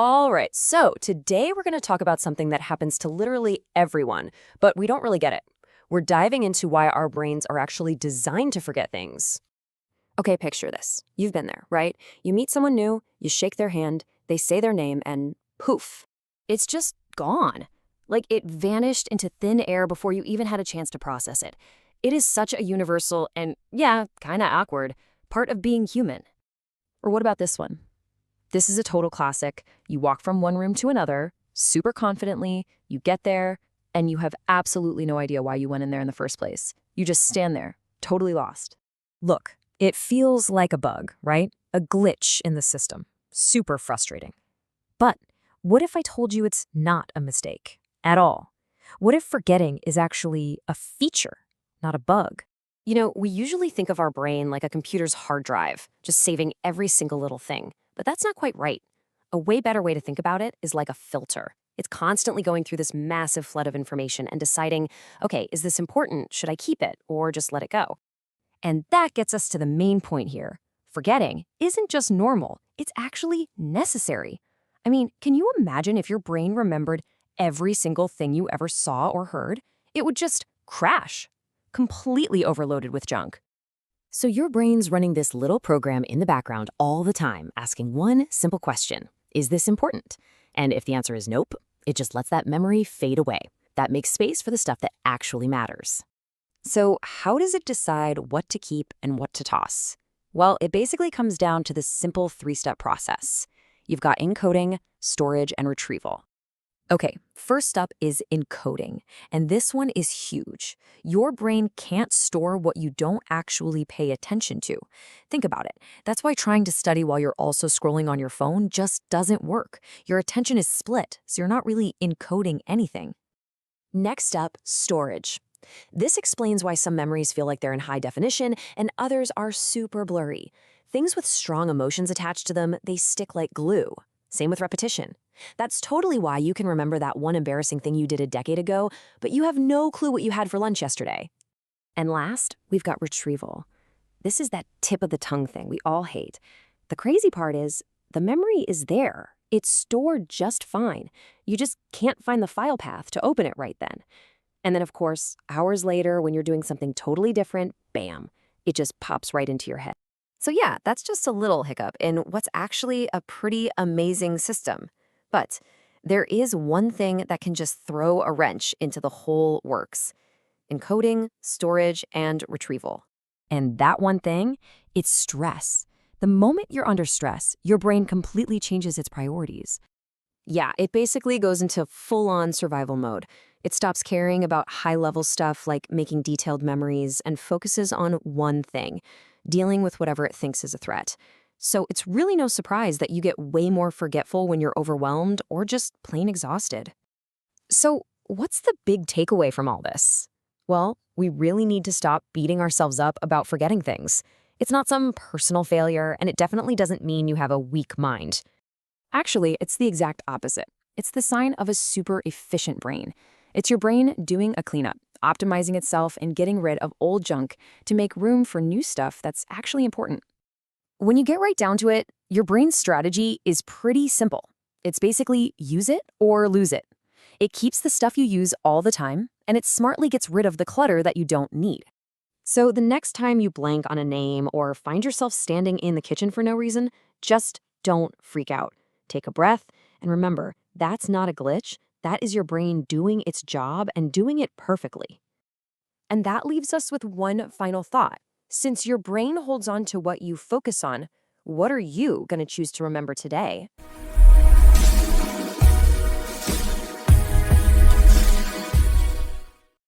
All right, so today we're going to talk about something that happens to literally everyone, but we don't really get it. We're diving into why our brains are actually designed to forget things. Okay, picture this. You've been there, right? You meet someone new, you shake their hand, they say their name, and poof, it's just gone. Like it vanished into thin air before you even had a chance to process it. It is such a universal and, yeah, kind of awkward part of being human. Or what about this one? This is a total classic. You walk from one room to another, super confidently, you get there, and you have absolutely no idea why you went in there in the first place. You just stand there, totally lost. Look, it feels like a bug, right? A glitch in the system. Super frustrating. But what if I told you it's not a mistake at all? What if forgetting is actually a feature, not a bug? We usually think of our brain like a computer's hard drive, just saving every single little thing. But that's not quite right. A way better way to think about it is like a filter. It's constantly going through this massive flood of information and deciding, okay, is this important? Should I keep it or just let it go? And that gets us to the main point here. Forgetting isn't just normal, it's actually necessary. I mean, can you imagine if your brain remembered every single thing you ever saw or heard? It would just crash, completely overloaded with junk. So your brain's running this little program in the background all the time, asking one simple question. Is this important? And if the answer is nope, it just lets that memory fade away. That makes space for the stuff that actually matters. So how does it decide what to keep and what to toss? Well, it basically comes down to this simple three-step process. You've got encoding, storage, and retrieval. Okay, first up is encoding, and this one is huge. Your brain can't store what you don't actually pay attention to. Think about it. That's why trying to study while you're also scrolling on your phone just doesn't work. Your attention is split, so you're not really encoding anything. Next up, storage. This explains why some memories feel like they're in high definition and others are super blurry. Things with strong emotions attached to them, they stick like glue. Same with repetition. That's totally why you can remember that one embarrassing thing you did a decade ago, but you have no clue what you had for lunch yesterday. And last, we've got retrieval. This is that tip of the tongue thing we all hate. The crazy part is, the memory is there. It's stored just fine. You just can't find the file path to open it right then. And then, of course, hours later, when you're doing something totally different, bam, it just pops right into your head. So yeah, that's just a little hiccup in what's actually a pretty amazing system. But there is one thing that can just throw a wrench into the whole works: encoding, storage, and retrieval. And that one thing, it's stress. The moment you're under stress, your brain completely changes its priorities. Yeah, it basically goes into full-on survival mode. It stops caring about high-level stuff like making detailed memories and focuses on one thing: dealing with whatever it thinks is a threat. So it's really no surprise that you get way more forgetful when you're overwhelmed or just plain exhausted. So what's the big takeaway from all this? Well, we really need to stop beating ourselves up about forgetting things. It's not some personal failure, and it definitely doesn't mean you have a weak mind. Actually, it's the exact opposite. It's the sign of a super efficient brain. It's your brain doing a cleanup, optimizing itself and getting rid of old junk to make room for new stuff that's actually important. When you get right down to it, your brain's strategy is pretty simple. It's basically use it or lose it. It keeps the stuff you use all the time, and it smartly gets rid of the clutter that you don't need. So the next time you blank on a name or find yourself standing in the kitchen for no reason, just don't freak out. Take a breath, and remember, that's not a glitch. That is your brain doing its job and doing it perfectly. And that leaves us with one final thought. Since your brain holds on to what you focus on, what are you going to choose to remember today?